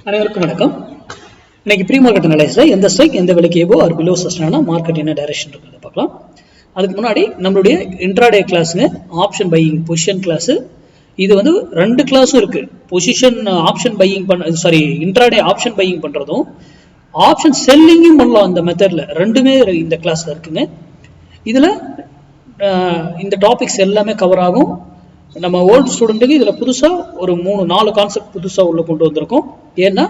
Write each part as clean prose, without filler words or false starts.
அனைவருக்கும் வணக்கம். இன்னைக்கு ப்ரீ மார்க்கெட் அனலைஸ்ல எந்த ஸ்ட்ரைக் எந்த விலைக்கு ஏவோ ஆர் பிலோ சஸ்டானா மார்க்கெட் என்ன டைரக்ஷன் இருக்குன்னு பார்க்கலாம். அதுக்கு முன்னாடி நம்மளுடைய இன்ட்ராடே கிளாஸுங்க ஆப்ஷன் பையிங் பொசிஷன் கிளாஸ். இது வந்து ரெண்டு கிளாஸும் இருக்கு. Position option buying intraday option buying பண்றதும் ஆப்ஷன் செல்லிங்கும் பண்ணலாம். அந்த மெத்தட்ல ரெண்டுமே இந்த கிளாஸ்ல இருக்குங்க. இதுல இந்த டாபிக்ஸ் எல்லாமே கவர் ஆகும். நம்ம ஓல்டு ஸ்டூடெண்ட்டுக்கு இதில் புதுசாக ஒரு 3-4 கான்செப்ட் புதுசாக உள்ள கொண்டு வந்திருக்கோம். ஏன்னா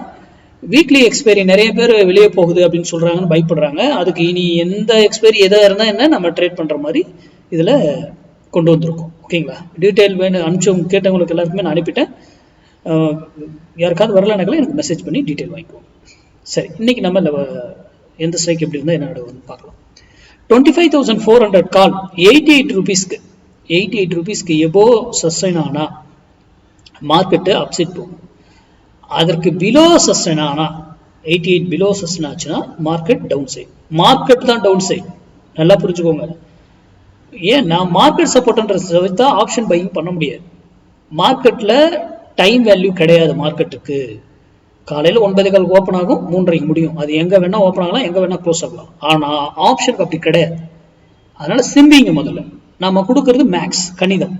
வீக்லி எக்ஸ்பைரி நிறைய பேர் வெளியே போகுது அப்படின்னு சொல்கிறாங்கன்னு பயப்படுறாங்க. அதுக்கு இனி எந்த எக்ஸ்பைரி எதாக இருந்தால் என்ன நம்ம ட்ரேட் பண்ணுற மாதிரி இதில் கொண்டு வந்திருக்கோம். ஓகேங்களா? டீட்டெயில் வேணும் அனுப்பிச்சவங்க கேட்டவங்களுக்கு எல்லாருக்குமே நான் அனுப்பிட்டேன். யாருக்காவது வரலனாக்கெல்லாம் எனக்கு மெசேஜ் பண்ணி டீட்டெயில் வாங்கிக்குவோம். சரி, இன்னைக்கு நம்ம எந்த ஸ்ட்ரைக் எப்படி இருந்தால் என்ன வந்து பார்க்கலாம். 25,400 கால் 88 ரூபீஸ்க்கு 88 ரூபீஸ்க்கு எபோ சஸ்டைன் ஆனா மார்க்கெட்டு அப்செட் போகும். அதற்கு பிலோ சஸ்டைன் ஆனா 88 பிலோ சஸ்டைன் ஆச்சுன்னா மார்க்கெட் டவுன் சைட். மார்க்கெட் தான் டவுன் சைட், நல்லா புரிஞ்சுக்கோங்க. ஏன்னா மார்க்கெட் சப்போர்ட்ன்றத வச்சா ஆப்ஷன் பையிங் பண்ண முடியாது. மார்க்கெட்ல டைம் வேல்யூ கிடையாது. மார்க்கெட்டுக்கு காலையில் 9:15 ஓப்பன் ஆகும், 3:30 முடியும். அது எங்க வேணா ஓப்பன் ஆகலாம், எங்க வேணா க்ளோஸ் ஆகலாம். ஆனா ஆப்ஷனுக்கு அப்படி கிடையாது. அதனால சிம்பிங்க முதல்ல நம்ம கொடுக்கறது மேக்ஸ் கணிதம்.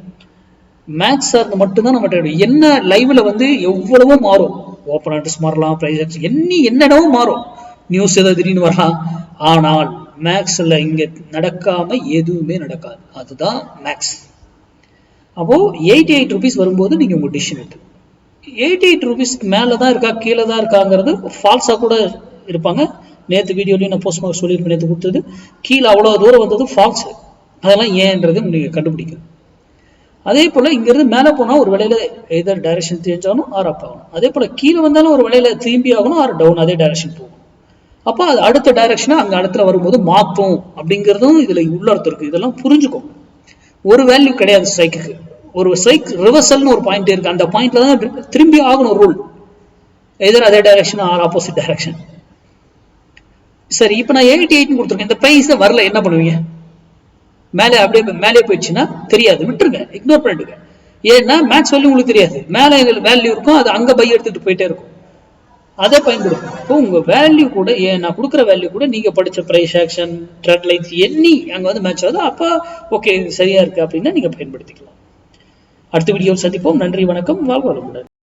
மேக்ஸ் சார்ந்து மட்டும்தான் நம்ம என்ன லைவ்ல வந்து எவ்வளவோ மாறும். ஓப்பன் அட்ரஸ் மாறலாம், பிரைஸ் என்னடவும் மாறும், நியூஸ் ஏதாவது திடீர்னு வரலாம். ஆனால் மேக்ஸ்ல இங்க நடக்காம எதுவுமே நடக்காது. அதுதான் மேக்ஸ். அப்போ 88 ரூபீஸ் வரும்போது நீங்க உங்க டிசிஷன் எடுத்து 88 ரூபீஸ்க்கு மேலதான் இருக்கா கீழே தான் இருக்காங்கிறது ஃபால்ஸா கூட இருப்பாங்க. நேற்று வீடியோலையும் நான் போஸ்ட் மார்க் சொல்லியிருப்பேன். நேற்று கொடுத்தது கீழே அவ்வளவு தூரம் வந்தது ஃபால்ஸ். அதெல்லாம் ஏன்றது நீங்க கண்டுபிடிக்கணும். அதே போல இங்கிருந்து மேலே போனா ஒரு வேலையில எதர் டைரக்ஷன் சேஞ்ச் ஆகணும் ஆர் அப் ஆகணும். அதே போல கீழே வந்தாலும் ஒரு வேலையில திரும்பி ஆகணும் ஆர் டவுன் அதே டைரக்ஷன் போகணும். அப்போ அது அடுத்த டைரக்ஷனா அங்க இடத்துல வரும்போது மாற்றும் அப்படிங்கிறதும் இதுல உள்ள அர்த்தம் இருக்கு. இதெல்லாம் புரிஞ்சுக்கோங்க. ஒரு வேல்யூ கிடையாது ஸ்ட்ரைக்கு. ஒரு ஸ்ட்ரைக் ரிவர்சல்னு ஒரு பாயிண்ட் இருக்கு. அந்த பாயிண்ட்ல தான் திரும்பி ஆகணும் ரூல். எதர் அதே டைரக்ஷன் ஆர் ஆப்போசிட் டைரக்ஷன். சரி, இப்போ நான் 88 கொடுத்துருக்கேன். இந்த பிரைஸ் வரல, என்ன பண்ணுவீங்க? மேலே அப்படியே மேலே போயிடுச்சுன்னா தெரியாது, விட்டுருங்க, இக்னோர் பண்ணிடுங்க. ஏன்னா மேக்ஸ் வேல்யூ உங்களுக்கு தெரியாது. மேலே வேல்யூ இருக்கும், அது அங்கே பை எடுத்துட்டு போயிட்டே இருக்கும். அதை பயன்படுத்தும். இப்போ உங்க வேல்யூ கூட நான் கொடுக்குற வேல்யூ கூட நீங்க படிச்ச பிரைஸ் ஆக்ஷன் ட்ரெண்ட் லைன்ஸ் எண்ணி அங்க வந்து மேட்ச் ஆகுது. அப்போ ஓகே சரியா இருக்கு அப்படின்னா நீங்க பயன்படுத்திக்கலாம். அடுத்த வீடியோவில் சந்திப்போம். நன்றி, வணக்கம், வாழ்க வளமுடன்.